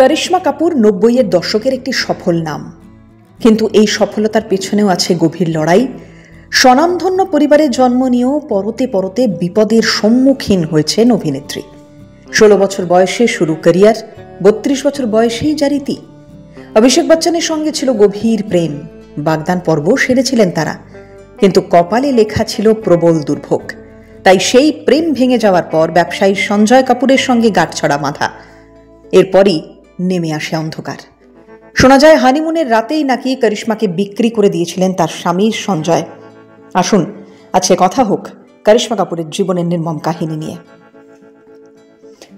করিশ্মা কাপুর ৯০-এর দশকের একটি সফল নাম, কিন্তু এই সফলতার পেছনেও আছে গভীর লড়াই। স্বনামধন্য পরিবারে জন্ম নিয়েও পরতে পরতে বিপদের সম্মুখীন হয়েছেন অভিনেত্রী। ১৬ বছর বয়সে শুরু ক্যারিয়ার, ৩২ বছর বয়সেই জারিতি। অভিষেক বচ্চনের সঙ্গে ছিল গভীর প্রেম, বাগদান পর্ব সেরেছিলেন তারা, কিন্তু কপালে লেখা ছিল প্রবল দুর্ভোগ। তাই সেই প্রেম ভেঙে যাওয়ার পর ব্যবসায়ী সঞ্জয় কাপুরের সঙ্গে গাঁটছড়া বাঁধা। এরপরই নেমে আসে অন্ধকার। শোনা যায় হানিমুনের রাতেই নাকি করিশ্মাকে বিক্রি করে দিয়েছিলেন তার স্বামী সঞ্জয়। আসুন আজকে কথা হোক করিশ্মা কাপুরের জীবনের নির্মম কাহিনী নিয়ে।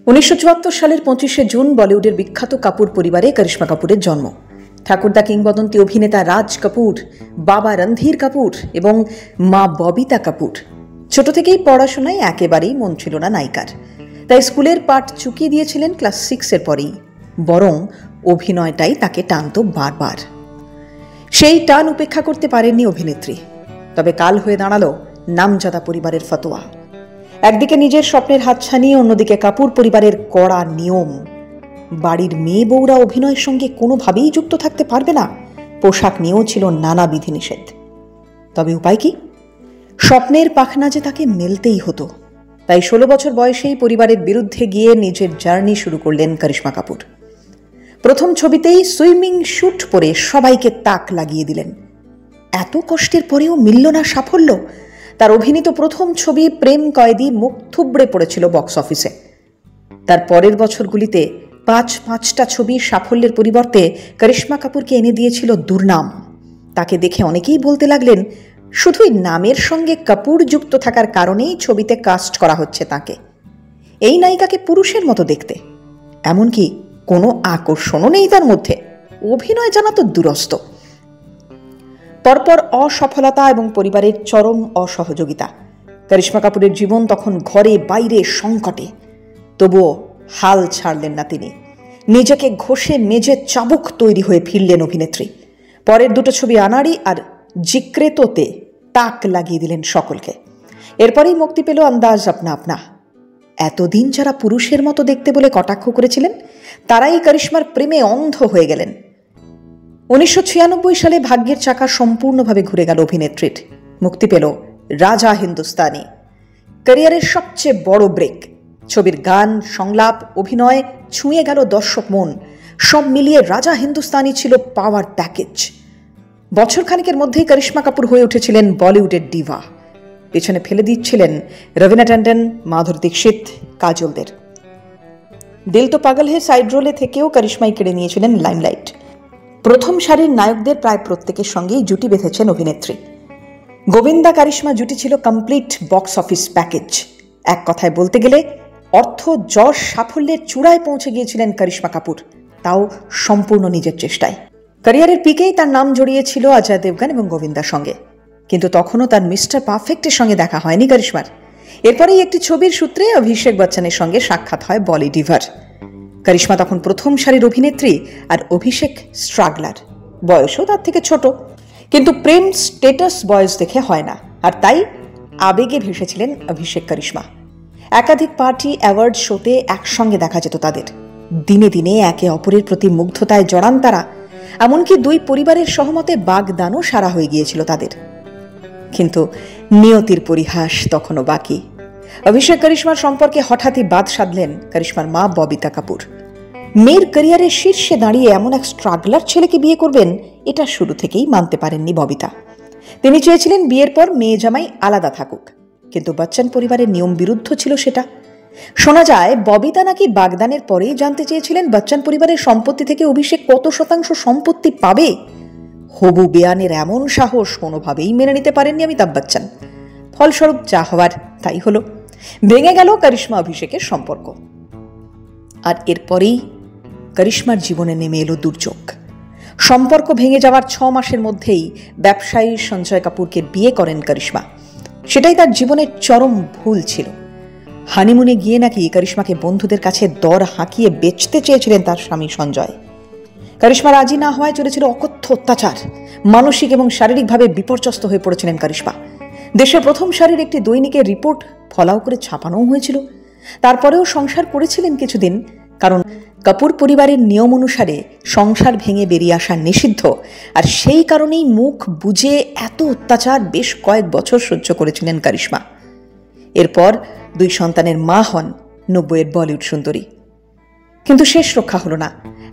১৯৭৪ সালের ২৫শে জুন বলিউডের বিখ্যাত কাপুর পরিবারে করিশ্মা কাপুরের জন্ম। ঠাকুরদা কিংবদন্তি অভিনেতা রাজ কাপুর, বাবা রণধীর কাপুর এবং মা ববিতা কাপুর। ছোট থেকেই পড়াশোনায় একেবারেই মন ছিল না নায়িকার, তাই স্কুলের পাঠ চুকিয়ে দিয়েছিলেন ক্লাস 6-এর পরেই। বরং অভিনয়টাই তাকে টানত বারবার। সেই টান উপেক্ষা করতে পারেননি অভিনেত্রী। তবে কাল হয়ে দাঁড়ালো নামজাদা পরিবারের ফতোয়া। একদিকে নিজের স্বপ্নের হাতছানি, অন্যদিকে কাপুর পরিবারের কড়া নিয়ম। বাড়ির মেয়ে বউরা অভিনয়ের সঙ্গে কোনোভাবেই যুক্ত থাকতে পারবে না। পোশাক নিয়েও ছিল নানা বিধিনিষেধ। তবে উপায় কি? স্বপ্নের পাখনা যে তাকে মেলতেই হতো। তাই ১৬ বছর বয়সেই পরিবারের বিরুদ্ধে গিয়ে নিজের জার্নি শুরু করলেন করিশ্মা কাপুর। প্রথম ছবিতেই সুইমিং স্যুট পরে সবাইকে তাক লাগিয়ে দিলেন। এত কষ্টের পরেও মিলল না সাফল্য। তার অভিনীত প্রথম ছবি প্রেম কয়েদি মুখ থুবড়ে পড়েছিল বক্স অফিসে। তার পরের বছরগুলিতে পাঁচটা ছবি সাফল্যের পরিবর্তে করিশ্মা কাপুরকে এনে দিয়েছিল দুর্নাম। তাকে দেখে অনেকেই বলতে লাগলেন, শুধুই নামের সঙ্গে কাপুর যুক্ত থাকার কারণেই ছবিতে কাস্ট করা হচ্ছে তাকে। এই নায়িকাকে পুরুষের মতো দেখতে, এমনকি কোনো আকর্ষণও নেই তার মধ্যে। অভিনয় জানা তো দূরস্থ। পরপর অসফলতা এবং পরিবারের চরম অসহযোগিতা। করিশ্মা কাপুরের জীবন তখন ঘরে বাইরে সংকটে। তবুও হাল ছাড়লেন না তিনি। নিজেকে ঘষে মেজে চাবুক তৈরি হয়ে ফিরলেন অভিনেত্রী। পরের দুটো ছবি আনাড়ি আর জিক্রেতোতে তাক লাগিয়ে দিলেন সকলকে। এরপরেই মুক্তি পেল আন্দাজ আপনা আপনা। এতদিন যারা পুরুষের মতো দেখতে বলে কটাক্ষ করেছিলেন, তারাই করিশ্মার প্রেমে অন্ধ হয়ে গেলেন। ১৯৯৬ সালে ভাগ্যের চাকা সম্পূর্ণভাবে ঘুরে গেল অভিনেত্রীর। মুক্তি পেল রাজা হিন্দুস্তানি, ক্যারিয়ারের সবচেয়ে বড় ব্রেক। ছবির গান, সংলাপ, অভিনয় ছুঁয়ে গেল দর্শক মন। সব মিলিয়ে রাজা হিন্দুস্তানি ছিল পাওয়ার প্যাকেজ। বছর খানিকের মধ্যেই করিশ্মা কাপুর হয়ে উঠেছিলেন বলিউডের ডিভা। পেছনে ফেলে দিচ্ছিলেন রবিনা ট্যান্ডন, মাধুরী দীক্ষিত, কাজলদের। দিল তো পাগল হে সাইড রোলে থেকেও করিশ্মাই কেড়ে নিয়েছিলেন লাইমলাইট। প্রথম সারির নায়কদের প্রায় প্রত্যেকের সঙ্গেই জুটি বেঁধেছেন অভিনেত্রী। গোবিন্দা করিশ্মা জুটি ছিল কমপ্লিট বক্স অফিস প্যাকেজ। এক কথায় বলতে গেলে অর্থ, যশ, সাফল্যের চূড়ায় পৌঁছে গিয়েছিলেন করিশ্মা কাপুর, তাও সম্পূর্ণ নিজের চেষ্টায়। ক্যারিয়ারের পিকেই তার নাম জড়িয়েছিল অজয় দেবগন এবং গোবিন্দার সঙ্গে, কিন্তু তখনও তার মিস্টার পারফেক্টের সঙ্গে দেখা হয়নি করিশ্মার। এরপরেই একটি ছবির সূত্রে অভিষেক বচ্চনের সঙ্গে সাক্ষাৎ হয় বলি ডিভার। করিশ্মা তখন প্রথম সারির অভিনেত্রী আর অভিষেক স্ট্রাগলার। বয়সও তার থেকে ছোট, কিন্তু প্রেম স্টেটাস বয়স দেখে হয় না, আর তাই আবেগে ভেসেছিলেন অভিষেক করিশ্মা। একাধিক পার্টি, অ্যাওয়ার্ড শোতে একসঙ্গে দেখা যেত তাদের। দিনে দিনে একে অপরের প্রতি মুগ্ধতায় জড়ান তারা। এমনকি দুই পরিবারের সহমতে বাগদানও সারা হয়ে গিয়েছিল তাদের। কিন্তু নিয়তির পরিহাস তখনও বাকি। অভিষেক করিশ্মার সম্পর্কে হঠাৎই বাদ সাধলেন করিশ্মার মা ববিতা কাপুর। মেয়ের ক্যারিয়ারের শীর্ষে দাঁড়িয়ে এমন এক স্ট্রাগলার ছেলেকে বিয়ে করবেন, এটা শুরু থেকেই মানতে পারেননি ববিতা। তিনি চেয়েছিলেন বিয়ের পর মেয়ে জামাই আলাদা থাকুক, কিন্তু বচ্চন পরিবারের নিয়ম বিরুদ্ধ ছিল সেটা। শোনা যায় ববিতা নাকি বাগদানের পরেই জানতে চেয়েছিলেন বচ্চন পরিবারের সম্পত্তি থেকে অভিষেক কত শতাংশ সম্পত্তি পাবে। হবু বেয়ানের এমন সাহস কোনোভাবেই মেনে নিতে পারেননি অমিতাভ বচ্চন। ফলস্বরূপ যা হওয়ার তাই হলো। ভেঙে গেল করিশ্মা অভিষেকের সম্পর্ক। আর এরপরেই করিশ্মার জীবনে নেমে এলো দুর্যোগ। সম্পর্ক ভেঙে যাওয়ার ৬ মাসের মধ্যেই ব্যবসায়ী সঞ্জয় কাপুরকে বিয়ে করেন করিশ্মা। সেটাই তার জীবনের চরম ভুল ছিল। হানিমুনে গিয়ে নাকি করিশ্মাকে বন্ধুদের কাছে দর হাঁকিয়ে বেচতে চেয়েছিলেন তার স্বামী সঞ্জয়। করিশ্মা রাজি না হওয়ায় চলেছিল অকথ্য অত্যাচার। মানসিক এবং শারীরিকভাবে বিপর্যস্ত হয়ে পড়েছিলেন করিশ্মা। দেশের প্রথম সারির একটি দৈনিকের রিপোর্ট ফলাও করে ছাপানোও হয়েছিল। তারপরেও সংসার করেছিলেন কিছুদিন, কারণ কাপুর পরিবারের নিয়ম অনুসারে সংসার ভেঙে বেরিয়ে আসা নিষিদ্ধ, আর সেই কারণেই মুখ বুজে এত অত্যাচার বেশ কয়েক বছর সহ্য করেছিলেন করিশ্মা। এরপর 2 সন্তানের মা হন 90-এর বলিউড সুন্দরী। কিন্তু শেষ রক্ষা হলো না।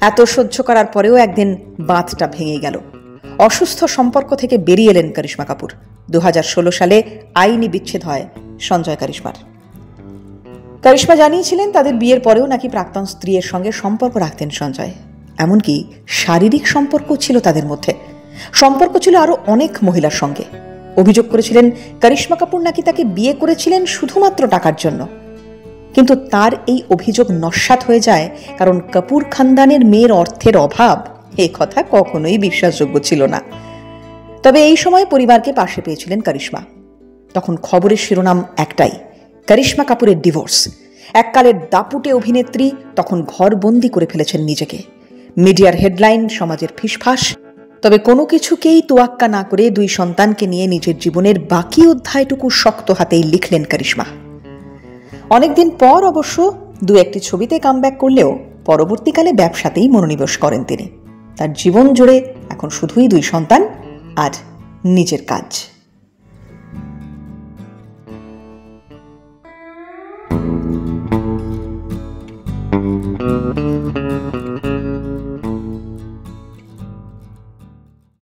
এত সহ্য করার পরেও একদিন বাঁধটা ভেঙে গেল। অসুস্থ সম্পর্ক থেকে বেরিয়ে এলেন করিশ্মা কাপুর। 2016 সালে আইনি বিচ্ছেদ হয় সঞ্জয় করিশ্মার। করিশ্মা জানিয়েছিলেন তাদের বিয়ের পরেও নাকি প্রাক্তন স্ত্রীর সঙ্গে সম্পর্ক রাখতেন সঞ্জয়। এমনকি শারীরিক সম্পর্ক ছিল তাদের মধ্যে। সম্পর্ক ছিল আরো অনেক মহিলার সঙ্গে। অভিযোগ করেছিলেন করিশ্মা কাপুর নাকি তাকে বিয়ে করেছিলেন শুধুমাত্র টাকার জন্য। কিন্তু তার এই অভিযোগ নস্যাৎ হয়ে যায়, কারণ কাপুর খানদানের মেয়ের অর্থের অভাব এ কথা কখনোই বিশ্বাসযোগ্য ছিল না। তবে এই সময় পরিবারকে পাশে পেয়েছিলেন করিশ্মা। তখন খবরের শিরোনাম একটাই, করিশ্মা কাপুরের ডিভোর্স। এককালের দাপুটে অভিনেত্রী তখন ঘরবন্দি করে ফেলেছেন নিজেকে। মিডিয়ার হেডলাইন, সমাজের ফিসফাস। তবে কোনো কিছুকেই তোয়াক্কা না করে 2 সন্তানকে নিয়ে নিজের জীবনের বাকি অধ্যায়টুকু শক্ত হাতেই লিখলেন করিশ্মা। অনেকদিন পর অবশ্য 2-1টি ছবিতে কামব্যাক করলেও পরবর্তীকালে ব্যবসাতেই মনোনিবেশ করেন তিনি। তার জীবন জুড়ে এখন শুধুই 2 সন্তান আর নিজের কাজ।